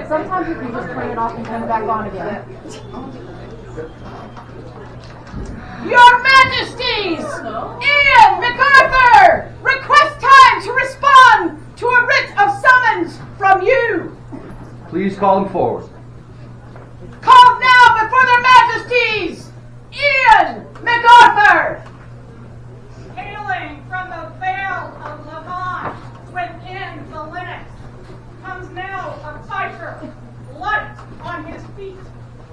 Sometimes you can just turn it off and turn it back on again. Your Majesties! Iain, MacArthur! Request time to respond to a writ of summons from you! Please call them forward. Called now before their Majesties! Iain, MacArthur! Hailing from the Vale of Levant within the Linux comes now a fighter, light on his feet,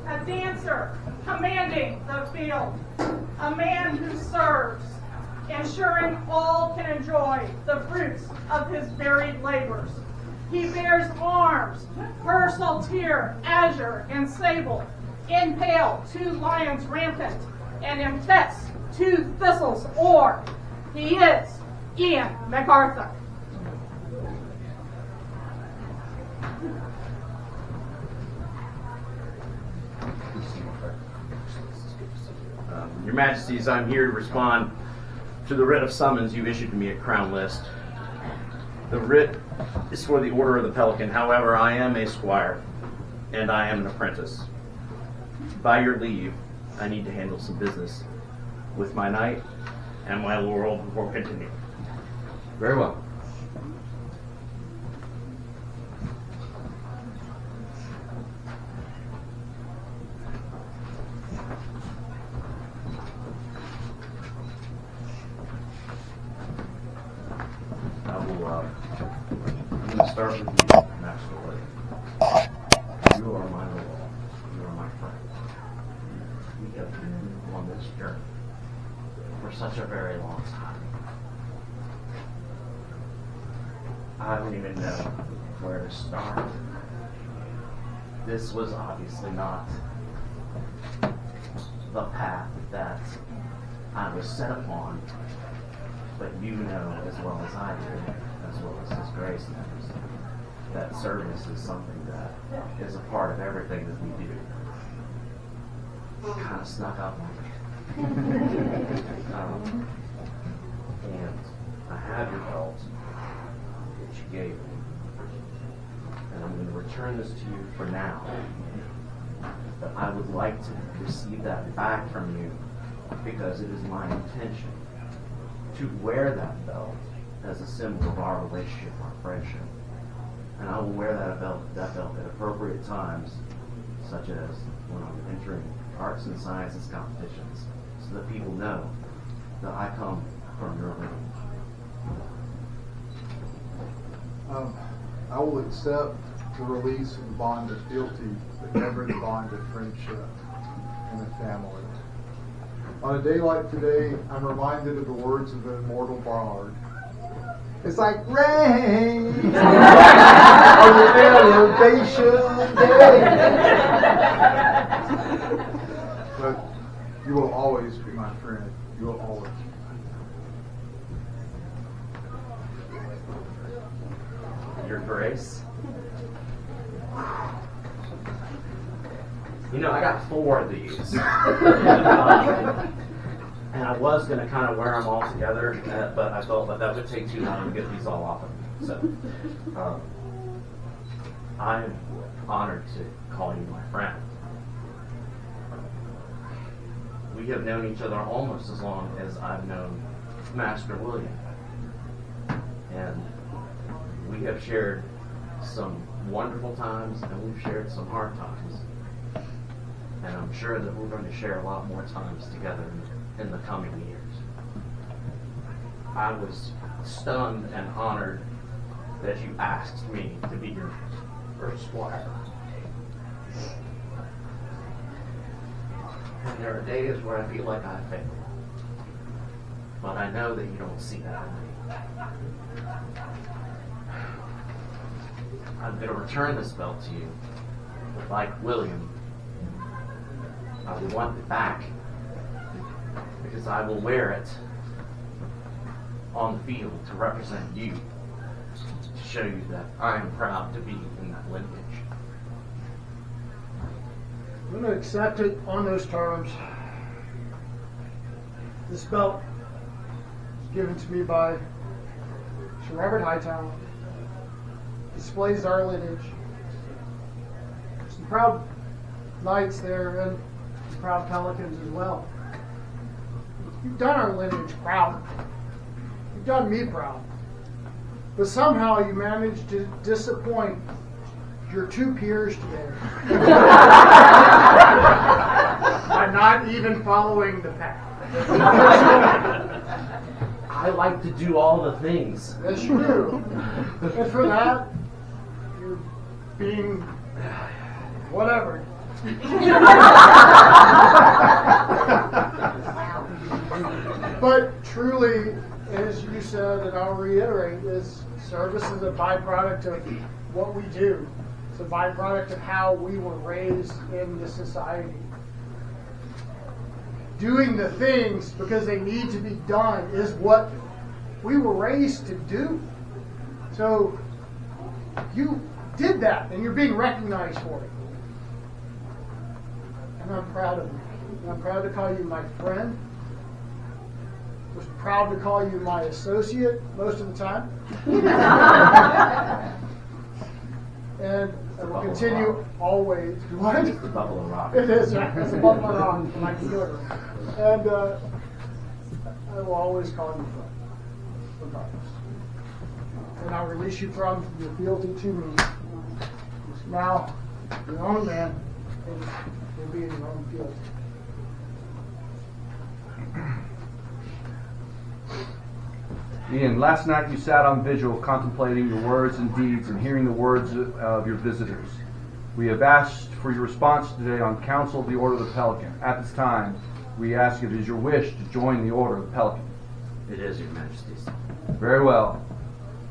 a dancer commanding the field, a man who serves, ensuring all can enjoy the fruits of his varied labors. He bears arms, her saltire, azure, and sable, impale 2 lions rampant, and impests 2 thistles or. He is Iain MacArthur. Your Majesties, I'm here to respond to the writ of summons you issued to me at Crown List. The writ is for the Order of the Pelican. However, I am a squire, and I am an apprentice. By your leave, I need to handle some business with my knight and my laurel before continuing. Very well. I'm going to start with you, Master William. You are my lord. You are my friend. We have been on this journey for such a very long time. I don't even know where to start. This was obviously not the path that I was set upon, but you know as well as I do, as well as His Grace knows, that service is something that is a part of everything that we do. Kind of snuck up on me. And I have your belt that you gave me, and I'm going to return this to you for now. But I would like to receive that back from you because it is my intention to wear that belt as a symbol of our relationship, our friendship. And I will wear that belt at appropriate times, such as when I'm entering arts and sciences competitions, so that people know that I come from your lineage. I will accept the release of the bond of fealty, but never the bond of friendship in a family. On a day like today, I'm reminded of the words of the immortal bard. It's like rain on the elevation day. But you will always be my friend. You will always be my friend. Your Grace. You know, I got 4 of these. And I was going to kind of wear them all together, but I felt that would take too long to get these all off of me. So, I'm honored to call you my friend. We have known each other almost as long as I've known Master William. And we have shared some wonderful times, and we've shared some hard times. And I'm sure that we're going to share a lot more times together in the coming years. I was stunned and honored that you asked me to be your first squire. And there are days where I feel like I failed. But I know that you don't see that in me. I'm going to return this belt to you. But like William, I will want it back because I will wear it on the field to represent you, to show you that I am proud to be in that lineage. I'm going to accept it on those terms. This belt was given to me by Sir Robert Hightower. Displays our lineage. Some proud knights there and some proud Pelicans as well. You've done our lineage proud. You've done me proud. But somehow you managed to disappoint your two peers today by not even following the path. I like to do all the things. Yes, you do. And for that, you're being whatever. But truly, as you said, and I'll reiterate, is service is a byproduct of what we do. It's a byproduct of how we were raised in this society. Doing the things because they need to be done is what we were raised to do. So you did that, and you're being recognized for it. And I'm proud of you. And I'm proud to call you my friend. I was proud to call you my associate most of the time. And I will continue always. What? It's the Buffalo Rock. It is, right? It's a Buffalo Rock, my computer. And I will always call you friend, regardless. And I'll release you from your fealty to me. Now, your own man, and you'll be in your own fealty. Iain, last night you sat on vigil contemplating your words and deeds and hearing the words of your visitors. We have asked for your response today on Council of the Order of the Pelican. At this time, we ask if it is your wish to join the Order of the Pelican. It is, Your Majesties. Very well.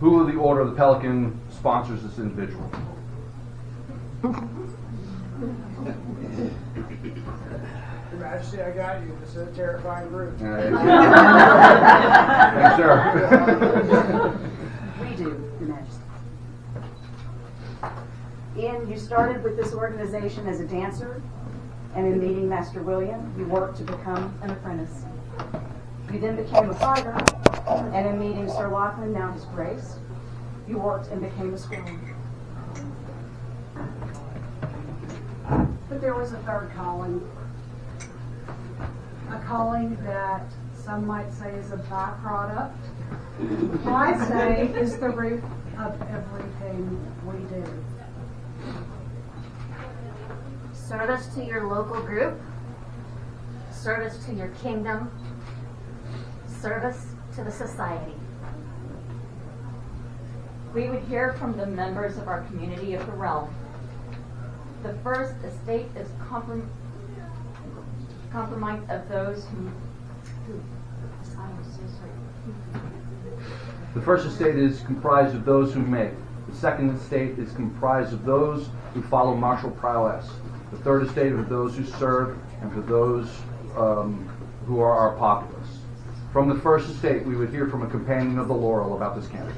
Who of the Order of the Pelican sponsors this individual? Your Majesty, I got you. This is a terrifying group. Thanks, sir. We do, Your Majesty. Iain, you started with this organization as a dancer, and in meeting Master William, you worked to become an apprentice. You then became a fighter, and in meeting Sir Lachlan, now his grace, you worked and became a squire. But there was a third calling. A calling that some might say is a byproduct. I say is the root of everything we do. Service to your local group, service to your kingdom, service to the society. We would hear from the members of our community of the realm. The first estate is compromised of those who I'm so sorry. The first estate is comprised of those who make. The second estate is comprised of those who follow martial prowess. The third estate of those who serve, and for those who are our populace. From the first estate, we would hear from a companion of the laurel about this candidate.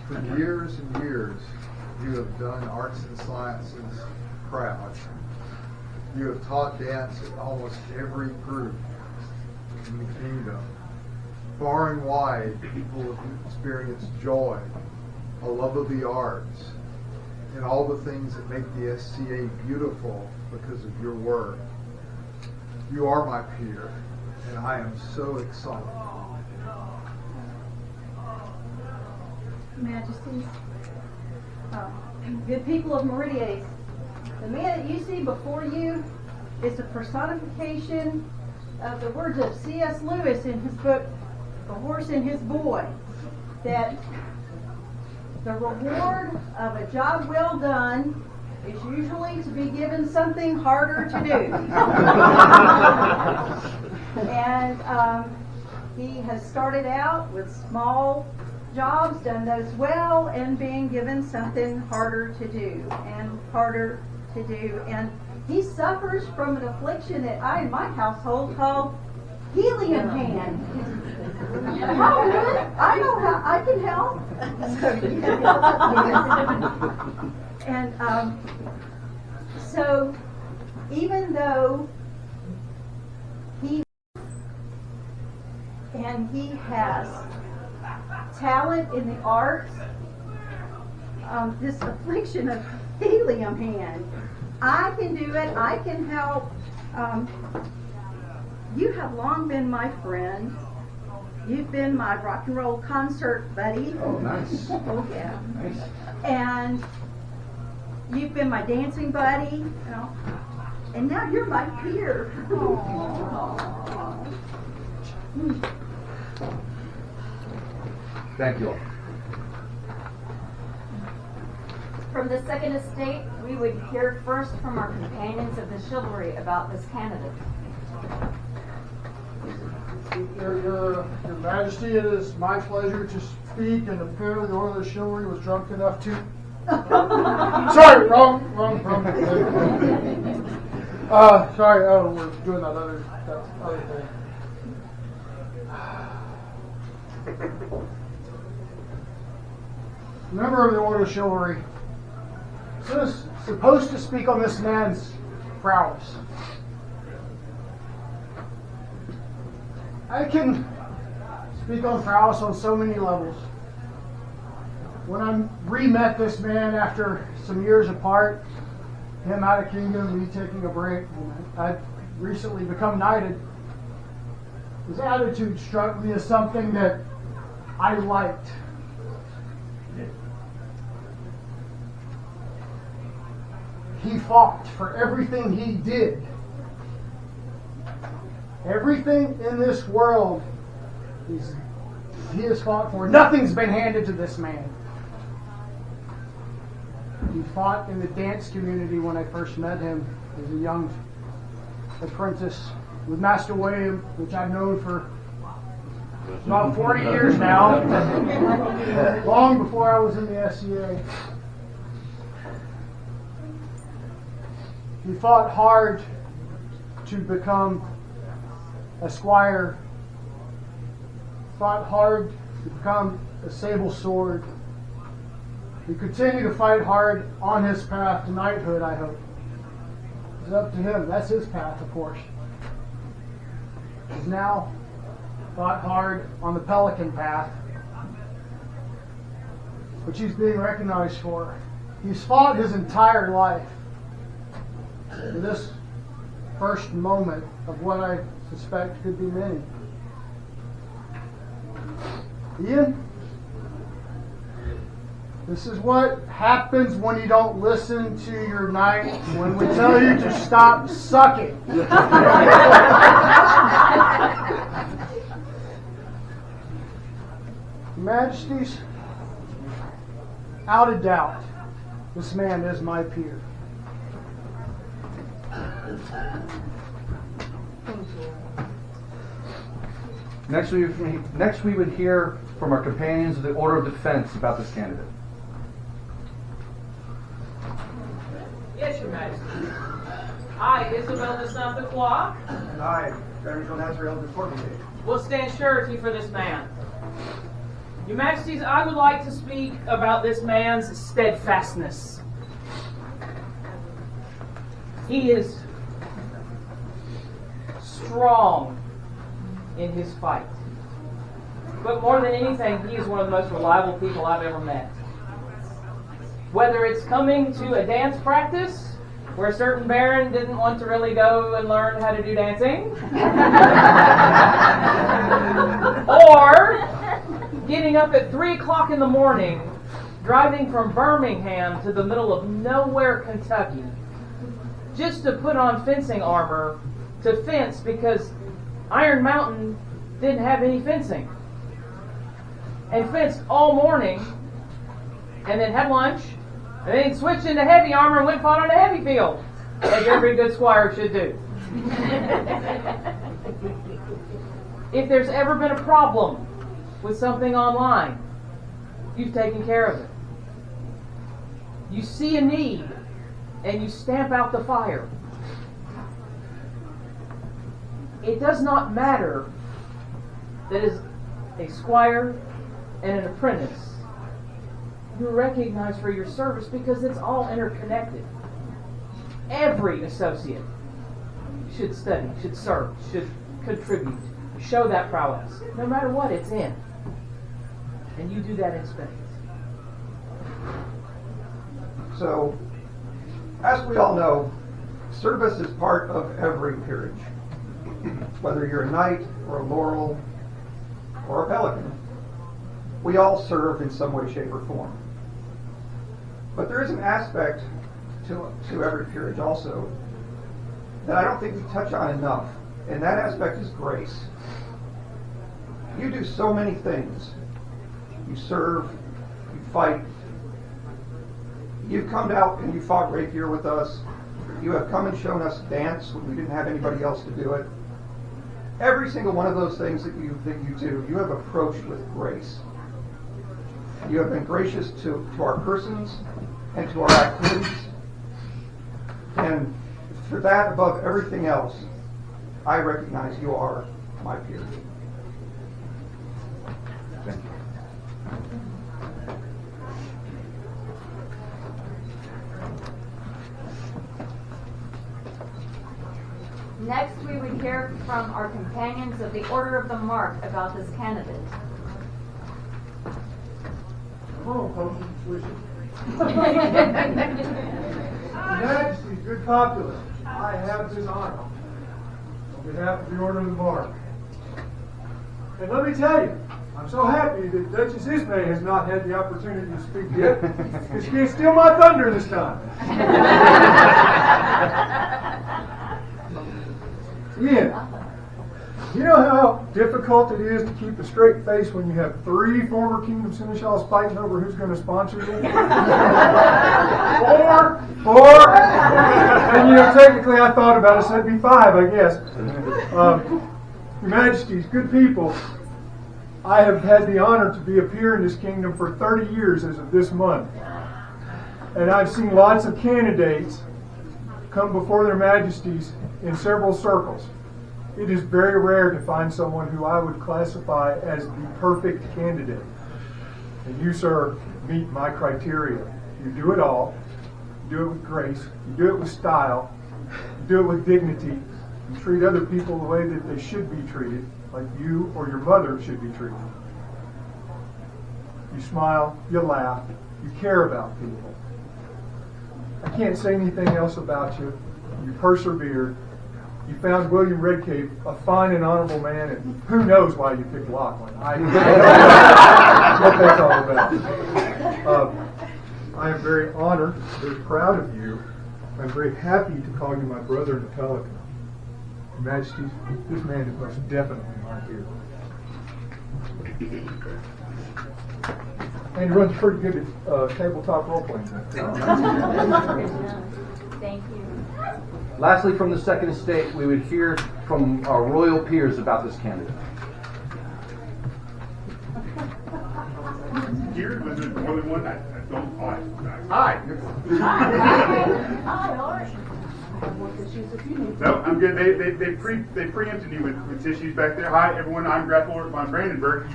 For years and years, you have done arts and sciences proud. You have taught dance at almost every group in the kingdom. Far and wide, people have experienced joy, a love of the arts, and all the things that make the SCA beautiful because of your work. You are my peer, and I am so excited. Majesties, good people of Meridies, the man that you see before you is a personification of the words of C.S. Lewis in his book, The Horse and His Boy, that the reward of a job well done is usually to be given something harder to do. And he has started out with small jobs, done those well, and being given something harder to do and harder to do. And he suffers from an affliction that I in my household call helium hand. I know how I can help. And so, even though he has talent in the arts, this affliction of helium hand, I can do it. I can help. You have long been my friend. You've been my rock and roll concert buddy. Oh, nice. Oh, yeah. Nice. And you've been my dancing buddy. You know, and now you're my peer. Thank you all. From the second estate, we would hear first from our companions of the chivalry about this candidate. Your Majesty, it is my pleasure to speak, and apparently the Order of the Chivalry was drunk enough to... Sorry, wrong. Sorry, we're doing that other thing. Member of the Order of Chivalry, supposed to speak on this man's prowess. I can speak on prowess on so many levels. When I re-met this man after some years apart, him out of kingdom, me taking a break, I'd recently become knighted, his attitude struck me as something that I liked. He fought for everything he did. Everything in this world he has fought for. Nothing's been handed to this man. He fought in the dance community when I first met him as a young apprentice with Master William, which I've known for about 40 years now, long before I was in the SCA. He fought hard to become a squire, fought hard to become a sable sword. He continued to fight hard on his path to knighthood, I hope. It's up to him. That's his path, of course. He's now fought hard on the Pelican path, which he's being recognized for. He's fought his entire life for this first moment of what I suspect could be many. Iain, this is what happens when you don't listen to your knight when we tell you to stop sucking. Majesties, out of doubt, this man is my peer. Next we would hear from our companions of the Order of Defense about this candidate. Yes, Your Majesty. I, Isabel de Santa Croix, and I, Gabriel Nazarel de Fournier, will stand surety for this man. Your Majesties, I would like to speak about this man's steadfastness. He is strong in his fight. But more than anything, he is one of the most reliable people I've ever met. Whether it's coming to a dance practice where a certain baron didn't want to really go and learn how to do dancing, or getting up at 3 o'clock in the morning, driving from Birmingham to the middle of nowhere, Kentucky, just to put on fencing armor to fence because Iron Mountain didn't have any fencing. And fenced all morning, and then had lunch, and then he switched into heavy armor and went and fought on a heavy field, as every good squire should do. If there's ever been a problem with something online, you've taken care of it. You see a need, and you stamp out the fire. It does not matter that a squire, and an apprentice, you're recognized for your service because it's all interconnected. Every associate should study, should serve, should contribute, show that prowess, no matter what it's in. And you do that in spades. So, as we all know, service is part of every peerage. Whether you're a knight or a laurel or a pelican, we all serve in some way, shape, or form. But there is an aspect to every peerage also that I don't think we touch on enough, and that aspect is grace. You do so many things. You serve, you fight. You've come out and you fought rapier with us. You have come and shown us dance when we didn't have anybody else to do it. Every single one of those things that you do, you have approached with grace. You have been gracious to our persons and to our activities. And for that, above everything else, I recognize you are my peer. Thank you. Next, we would hear from our companions of the Order of the Mark about this candidate. Hello, folks. Majesty's good populace, I have this honor on behalf of the Order of the Mark. And let me tell you, I'm so happy that Duchess Ismay has not had the opportunity to speak yet, because she can't steal my thunder this time. Iain, you know how difficult it is to keep a straight face when you have 3 former Kingdom Seneschals fighting over who's going to sponsor you? 4? And technically I thought about it, so it'd be 5, I guess. Your Majesties, good people, I have had the honor to be a peer in this kingdom for 30 years as of this month. And I've seen lots of candidates come before their Majesties in several circles. It is very rare to find someone who I would classify as the perfect candidate. And you, sir, meet my criteria. You do it all. You do it with grace. You do it with style. You do it with dignity. You treat other people the way that they should be treated, like you or your mother should be treated. You smile, you laugh, you care about people. I can't say anything else about you. You persevered. You found William Redcave a fine and honorable man, and who knows why you picked Lachlan. I don't know what that's all about. I am very honored, very proud of you. I'm very happy to call you my brother in the Pelican. Your Majesty, this man is most definitely my hero. And he runs pretty good at tabletop role-playing. Thank you. Lastly, from the Second Estate, we would hear from our royal peers about this candidate. Here, was there more than one? I don't. Hi. No, I'm good. They preempted you with tissues back there. Hi, everyone. I'm Grapple von Brandenburg.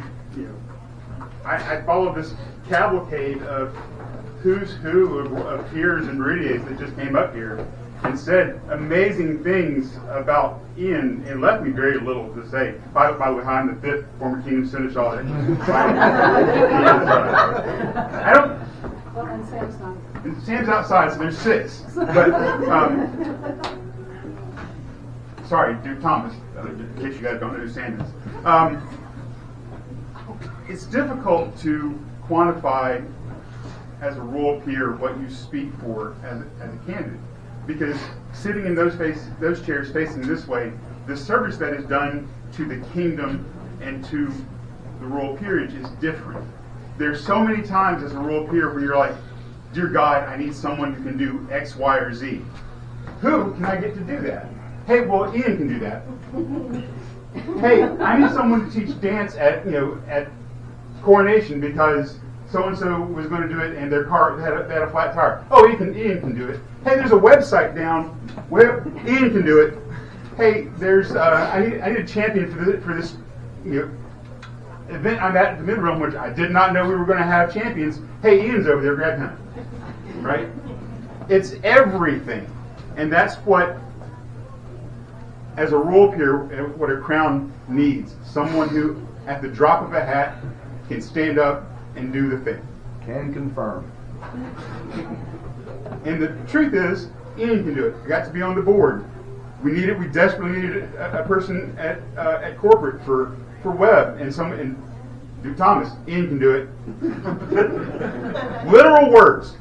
I follow this cavalcade of who's who of peers and Meridies that just came up here and said amazing things about Iain and left me very little to say. By the way, I'm the 5th former Kingdom Seneschal. I don't. Well, and Sam's not. Sam's outside, so there's 6. But sorry, Duke Thomas. In case you guys don't know who Sam is. It's difficult to quantify as a royal peer what you speak for as a candidate. Because sitting in those chairs facing this way, the service that is done to the kingdom and to the royal peerage is different. There's so many times as a royal peer where you're like, dear God, I need someone who can do X, Y, or Z. Who can I get to do that? Hey, well, Iain can do that. Hey, I need someone to teach dance at Coronation because so-and-so was going to do it and their car had a flat tire. Oh, Iain can do it. Hey, there's a website down where Iain can do it. Hey, there's I need a champion for this event I'm at the mid-realm, which I did not know we were going to have champions. Hey, Ian's over there, grab him. Right? It's everything. And that's what, as a role peer, what a crown needs. Someone who, at the drop of a hat, can stand up and do the thing. Can confirm. And the truth is, Iain can do it. I got to be on the board. We desperately needed a person at corporate for web and Duke Thomas. Iain can do it. Literal words.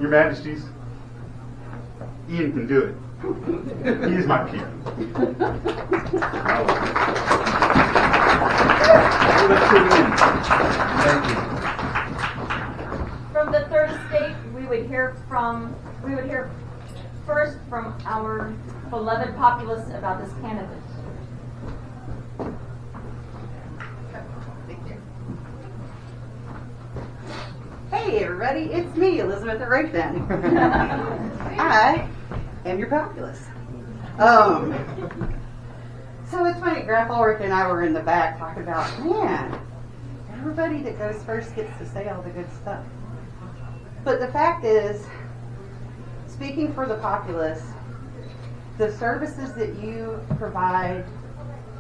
Your Majesties, Iain can do it. He is my peer. Thank you. From the third estate, we would hear first from our beloved populace about this candidate. Hey everybody, it's me, Elizabeth at Raven. I am your populace. So it's funny, Grandpa Ulrich and I were in the back talking about, man, everybody that goes first gets to say all the good stuff. But the fact is, speaking for the populace, the services that you provide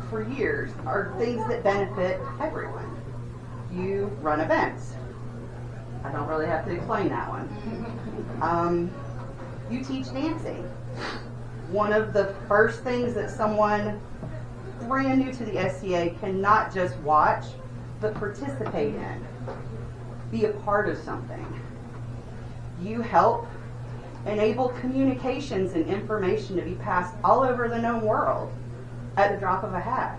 for years are things that benefit everyone. You run events. I don't really have to explain that one. You teach dancing. One of the first things that someone brand new to the SCA cannot just watch, but participate in. Be a part of something. You help enable communications and information to be passed all over the known world at the drop of a hat.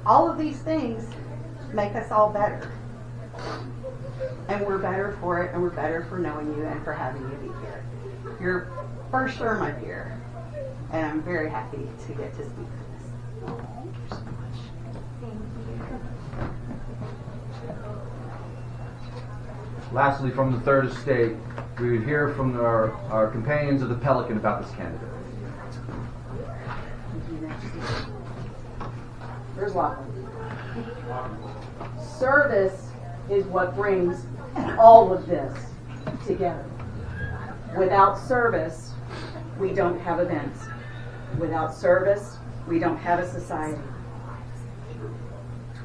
All of these things make us all better. And we're better for it, and we're better for knowing you and for having you be here. You're for sure my peer, and I'm very happy to get to speak for this. Thank you so much. Thank you. Lastly, from the third estate, we would hear from our companions of the Pelican about this candidate. There's Lachlan. Service is what brings all of this together. Without service, we don't have events. Without service, we don't have a society.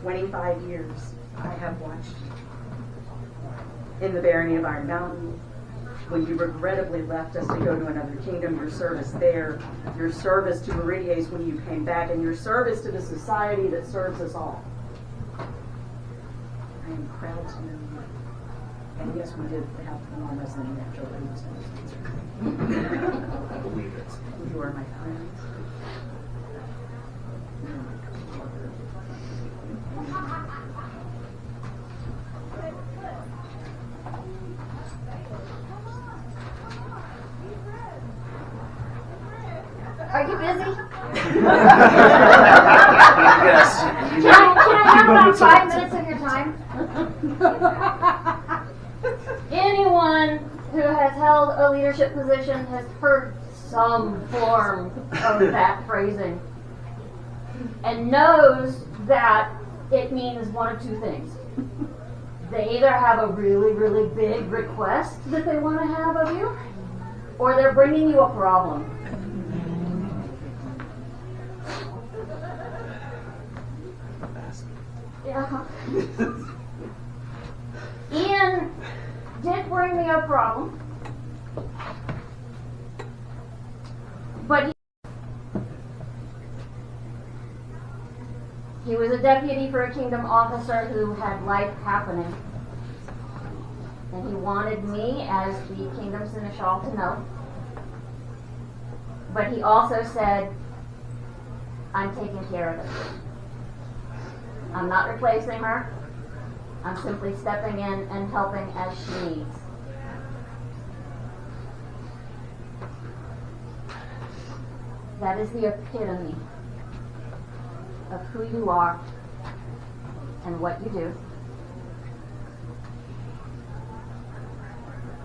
25 years I have watched in the barony of Iron Mountain. When you regrettably left us to go to another kingdom, your service there, your service to Meridies when you came back, and your service to the society that serves us all. I am proud to know you. And yes, we did have one resident natural language. I believe it. You are my friends. You are my co-worker. Are you busy? Yes. Can I have about 5 minutes of your time? Anyone who has held a leadership position has heard some form of that phrasing and knows that it means one of two things. They either have a really, really big request that they want to have of you, or they're bringing you a problem. Yeah. Iain did bring me a problem, but he was a deputy for a kingdom officer who had life happening, and he wanted me as the kingdom seneschal to know. But he also said, I'm taking care of it. I'm not replacing her. I'm simply stepping in and helping as she needs. That is the epitome of who you are and what you do.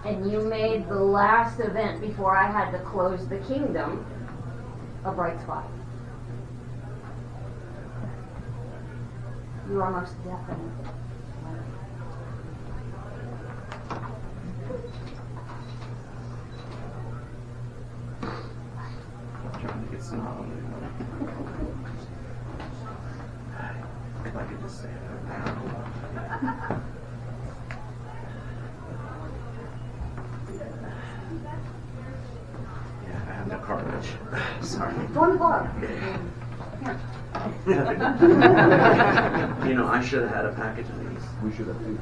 And you made the last event before I had to close the kingdom a bright spot. You are most definitely. Trying to get some home. If I could just say it now. Yeah, I have no cartilage. Sorry. One blood. You know, I should have had a package of these. We should have too.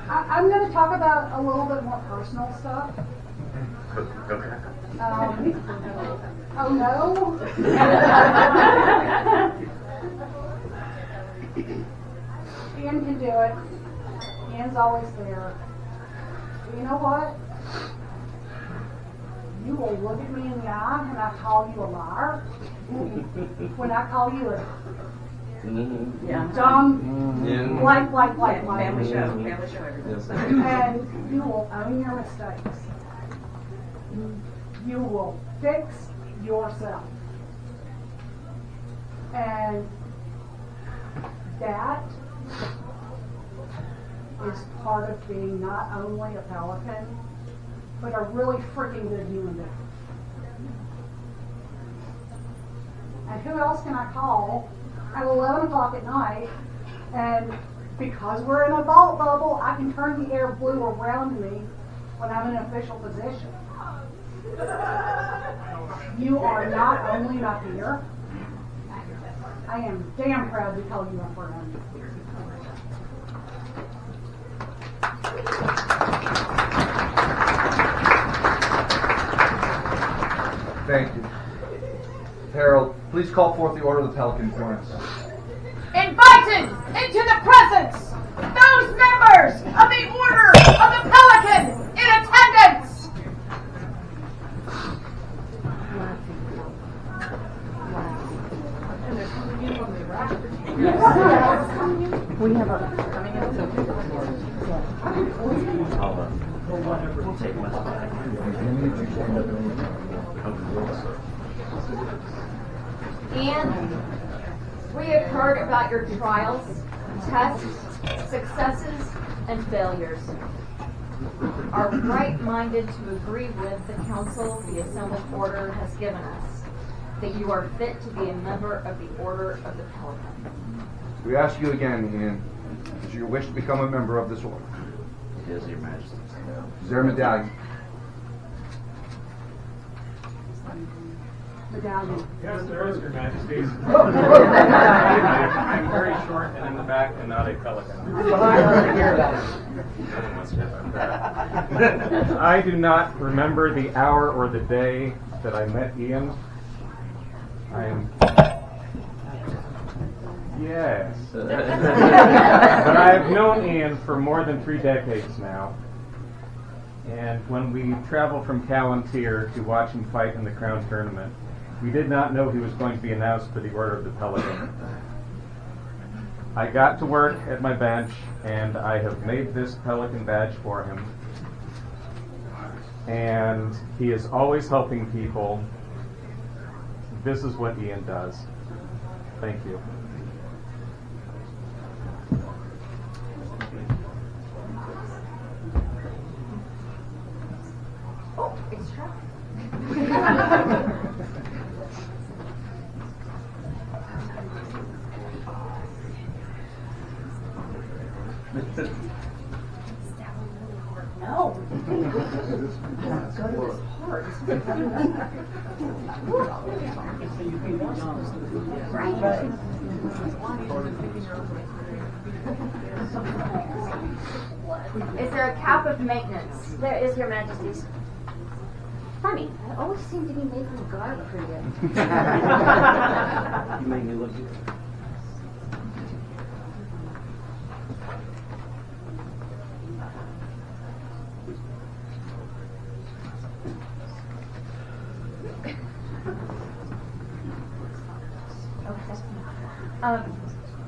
I'm going to talk about a little bit more personal stuff. Okay. Oh no. Iain can do it. Iain's always there. You know what? You will look at me in the eye when I call you a liar. When I call you a dumb, like. Family show everything. And you will own your mistakes. You will fix yourself. And that is part of being not only a Pelican, but a really freaking good human being. And who else can I call at 11 o'clock at night? And because we're in a vault bubble, I can turn the air blue around me when I'm in an official position. You are not only my peer, I am damn proud to call you a friend. Thank you. Harold, please call forth the order of the Pelican Corners. Invited into the presence, those members of the Order of the Pelican in attendance. We have a We'll take my spot. Iain, we have heard about your trials, tests, successes, and failures. Are right-minded to agree with the council the assembled order has given us that you are fit to be a member of the Order of the Pelican. We ask you again, Iain, is your wish to become a member of this order? It is, Your Majesty. Is there a medallion? Medallion. Yes, there is, Your Majesties. I'm very short and in the back and not a pelican. I do not remember the hour or the day that I met Iain. Yes. But I've known Iain for more than 3 decades now. And when we traveled from Palantir to watch him fight in the Crown Tournament, we did not know he was going to be announced for the Order of the Pelican. I got to work at my bench, and I have made this Pelican badge for him. And he is always helping people. This is what Iain does. Thank you. Oh, it's true. no. Let's go to his heart. Is there a cap of maintenance? There is, Your Majesties. Funny, I always seem to be making a guard for you. You made me look good.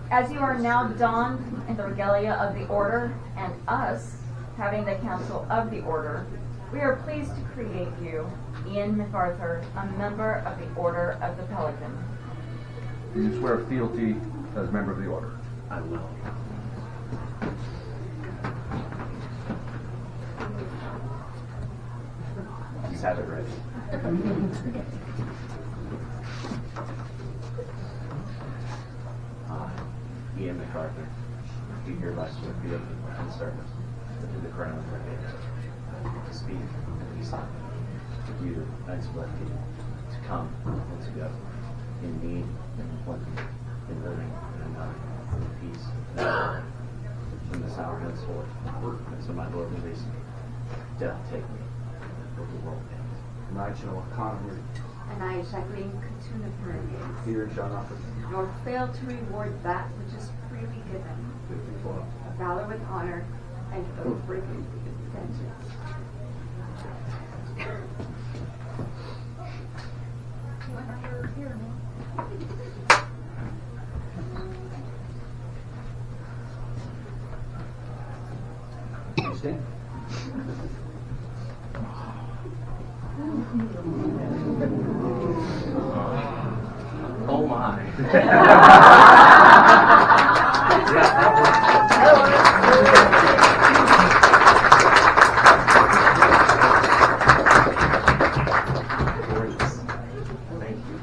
As you are now donned in the regalia of the Order, and us having the Council of the Order, we are pleased to create you, Iain MacArthur, a member of the Order of the Pelican. Do you swear fealty as a member of the order? I will. Just have it ready. Iain MacArthur, do hereby swear fealty and service to the crown of Meridies, to speak and be silent, to do Knights of Lefty, to come and to go, in need and in plenty, in living and in dying, in peace and in war. From this hour henceforth, and so my Lord release me, death take me, for the world ends. And I, Chinua and And I, Jacqueline, continue Meridies, fear and shall not forget. nor fail to reward that which is freely given, valor with honor, and oath with vengeance. Stand. Oh my. Thank you.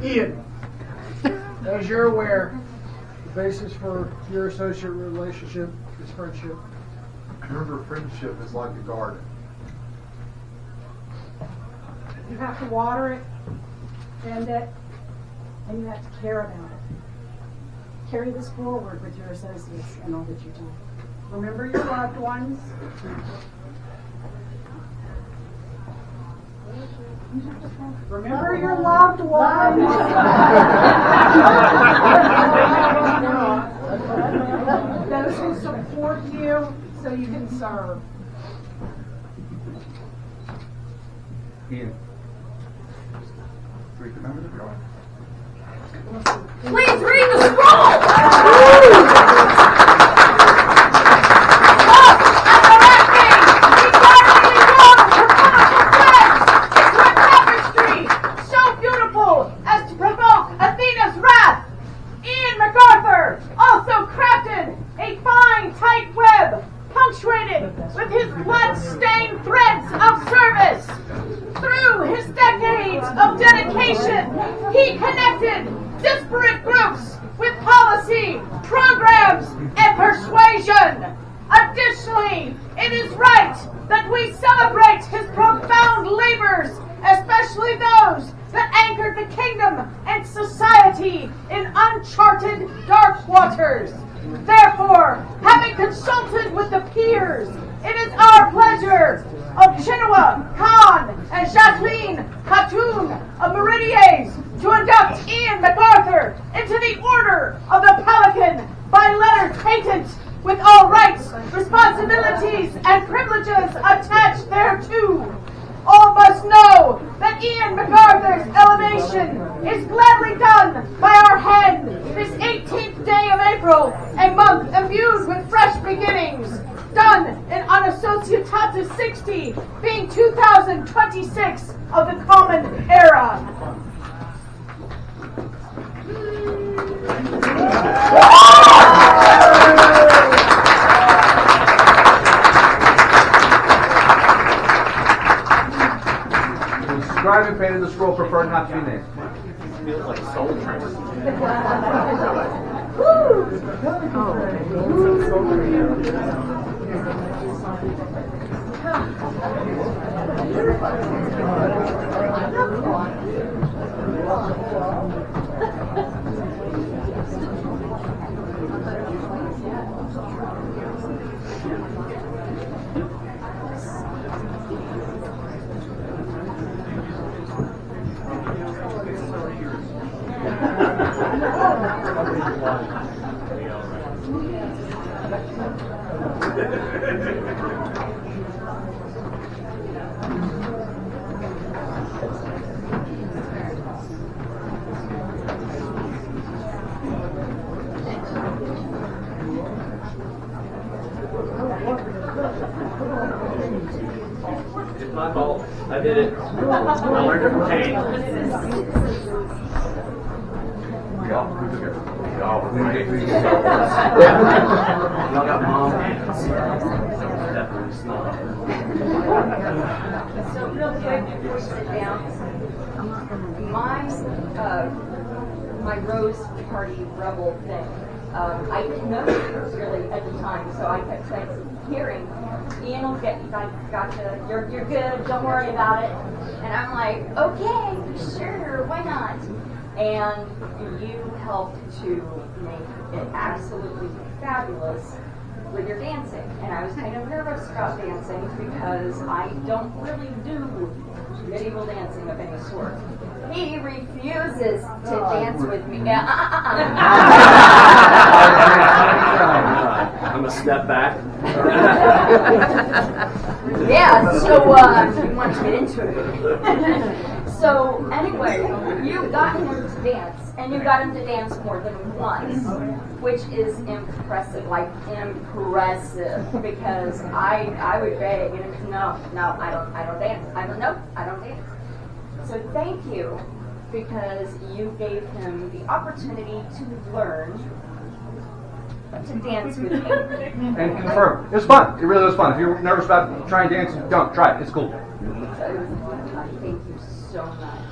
Iain, as you're aware, the basis for your associate relationship is friendship. Remember, friendship is like a garden. You have to water it, tend it, and you have to care about it. Carry this forward with your associates and all that you do. Remember your loved ones. Remember your loved ones. Those who support you so you can serve. Iain. Read the members of your order. Please read the scroll! So beautiful as to provoke Athena's wrath. Iain MacArthur also crafted a fine, tight web punctuated with his blood-stained threads of service. Through his decades of dedication, he connected disparate groups with policy, programs, and persuasion. Additionally, it is right that we celebrate his profound labors, especially those that anchored the kingdom and society in uncharted dark waters. Therefore, having consulted with the peers, it is our pleasure of Chinua, Khan, and Jacqueline, Khatun of Meridies to induct Iain MacArthur into the Order of the Pelican by letter patent, with all rights, responsibilities, and privileges attached thereto. All must know that Iain MacArthur's elevation is gladly done by our hand this 18th day of April, a month imbued with fresh beginnings, done in Unassociatatis 60, being 2026 of the Common Era. Scribe and painted the scroll preferred not to be named. Feels like Soul Train. my fault. I did it. I learned it from Kane. We all took it. We all Y'all got mom hands. Definitely small. So real quick before we sit down, my Rose Party Rebel thing, I didn't know really at the time, so I kept hearing, Iain will get you, gotcha, you're good, don't worry about it. And I'm like, okay, sure, why not? And you helped to make it absolutely fabulous with your dancing. And I was kind of nervous about dancing because I don't really do medieval dancing of any sort. He refuses to dance with me. I'm a step back. Yeah, so you want to get into it. So anyway, you got him to dance, and you got him to dance more than once, which is impressive, because I would beg, and no, I don't dance. I don't dance. So thank you, because you gave him the opportunity to learn to dance with me. And confirm. It was fun. It really was fun. If you're nervous about trying dancing, don't. Try it. It's cool. So it was a fun time. Thank you so much.